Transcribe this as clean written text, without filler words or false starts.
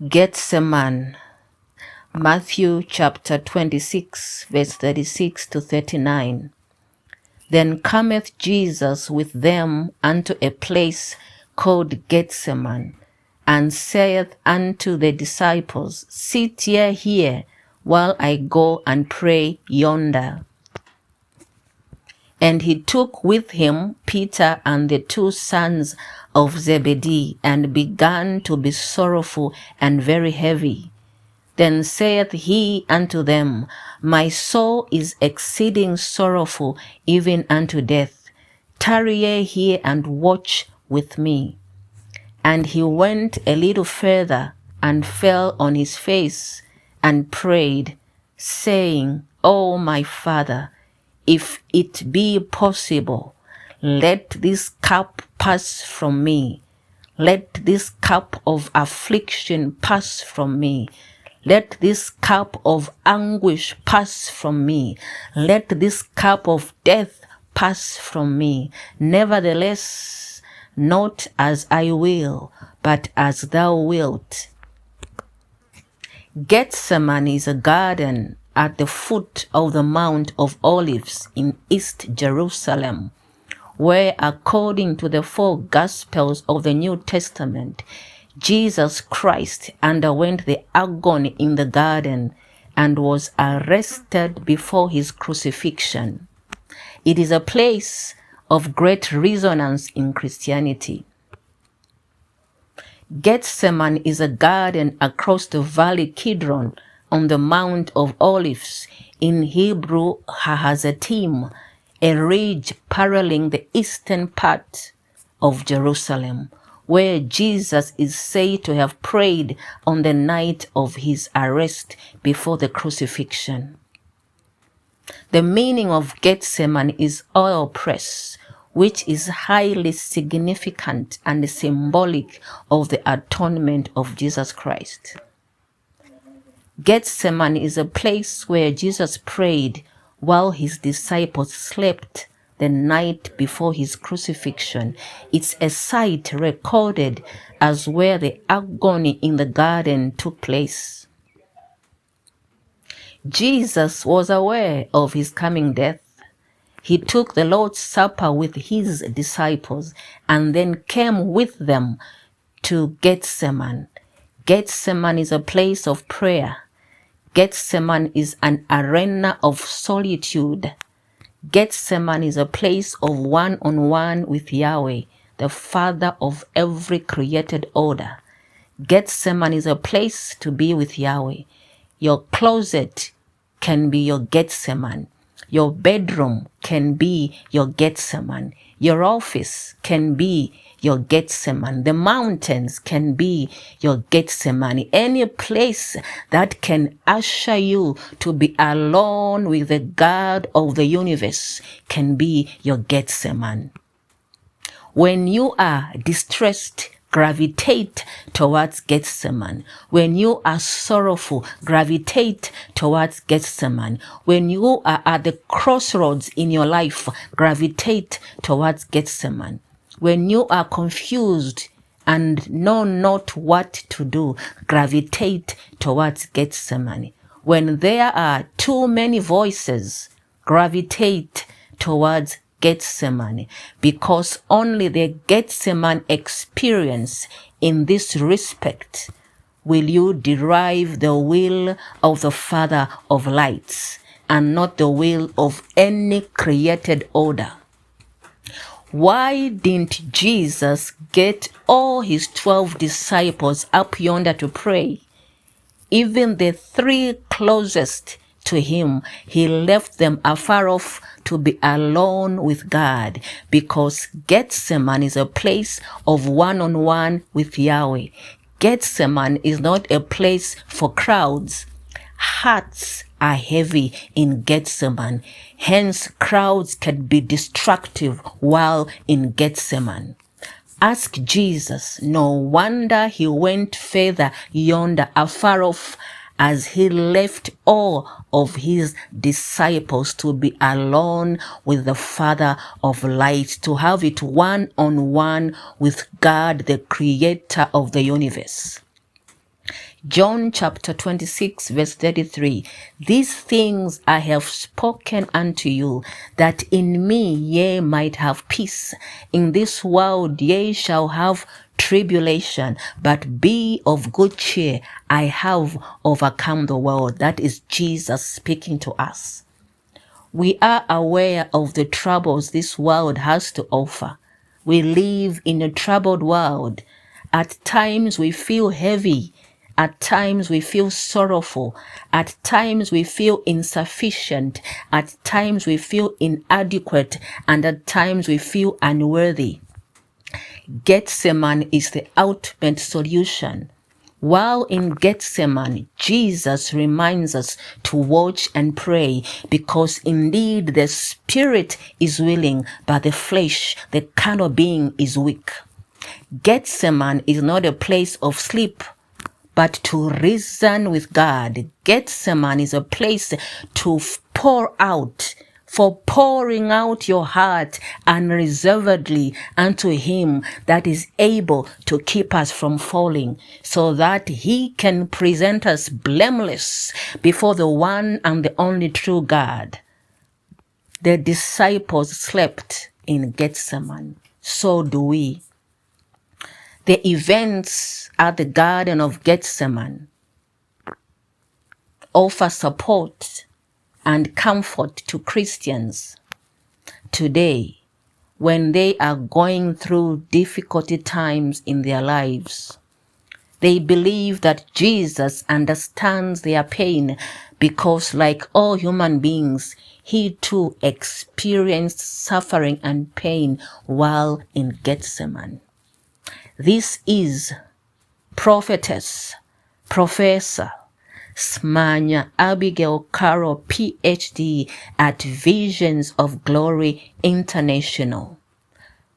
Gethsemane, Matthew chapter 26, verse 36 to 39. Then cometh Jesus with them unto a place called Gethsemane, and saith unto the disciples, Sit ye here, while I go and pray yonder. And he took with him Peter and the 2 sons of Zebedee, and began to be sorrowful and very heavy. Then saith he unto them, My soul is exceeding sorrowful, even unto death. Tarry ye here and watch with me. And he went a little further, and fell on his face, and prayed, saying, O my Father, if it be possible, let this cup pass from me. Let this cup of affliction pass from me. Let this cup of anguish pass from me. Let this cup of death pass from me. Nevertheless, not as I will, but as thou wilt. Gethsemane is a garden at the foot of the Mount of Olives in East Jerusalem, where, according to the 4 Gospels of the New Testament, Jesus Christ underwent the agony in the garden and was arrested before his crucifixion. It is a place of great resonance in Christianity. Gethsemane is a garden across the valley Kidron on the Mount of Olives, in Hebrew Hahazatim, a ridge paralleling the eastern part of Jerusalem, where Jesus is said to have prayed on the night of his arrest before the crucifixion. The meaning of Gethsemane is oil press, which is highly significant and symbolic of the atonement of Jesus Christ. Gethsemane is a place where Jesus prayed while his disciples slept the night before his crucifixion. It's a site recorded as where the agony in the garden took place. Jesus was aware of his coming death. He took the Lord's Supper with his disciples and then came with them to Gethsemane. Gethsemane is a place of prayer. Gethsemane is an arena of solitude. Gethsemane is a place of one-on-one with Yahweh, the Father of every created order. Gethsemane is a place to be with Yahweh. Your closet can be your Gethsemane. Your bedroom can be your Gethsemane. Your office can be your Gethsemane. The mountains can be your Gethsemane. Any place that can usher you to be alone with the God of the universe can be your Gethsemane. When you are distressed, gravitate towards Gethsemane. When you are sorrowful, gravitate towards Gethsemane. When you are at the crossroads in your life, gravitate towards Gethsemane. When you are confused and know not what to do, gravitate towards Gethsemane. When there are too many voices, gravitate towards Gethsemane, because only the Gethsemane experience in this respect will you derive the will of the Father of lights and not the will of any created order. Why didn't Jesus get all his 12 disciples up yonder to pray? Even the 3 closest to him, he left them afar off to be alone with God, because Gethsemane is a place of one-on-one with Yahweh. Gethsemane is not a place for crowds. Hearts are heavy in Gethsemane. Hence, crowds can be destructive while in Gethsemane. Ask Jesus. No wonder he went further yonder afar off, as he left all of his disciples to be alone with the Father of light, to have it one-on-one with God, the creator of the universe. John chapter 26 verse 33, these things I have spoken unto you, that in me ye might have peace. In this world ye shall have tribulation, but be of good cheer. I have overcome the world. That is Jesus speaking to us. We are aware of the troubles this world has to offer. We live in a troubled world. At times we feel heavy. At times we feel sorrowful. At times we feel insufficient. At times we feel inadequate. And at times we feel unworthy. Gethsemane is the ultimate solution. While in Gethsemane, Jesus reminds us to watch and pray, because indeed the spirit is willing, but the flesh, the carnal being, is weak. Gethsemane is not a place of sleep, but to reason with God. Gethsemane is a place to pour out, for pouring out your heart unreservedly unto him that is able to keep us from falling, so that he can present us blameless before the one and the only true God. The disciples slept in Gethsemane. So do we. The events at the Garden of Gethsemane offer support and comfort to Christians today when they are going through difficult times in their lives. They believe that Jesus understands their pain because, like all human beings, he too experienced suffering and pain while in Gethsemane. This is prophetess, Professor Smanya Abigail Carroll, PhD at Visions of Glory International.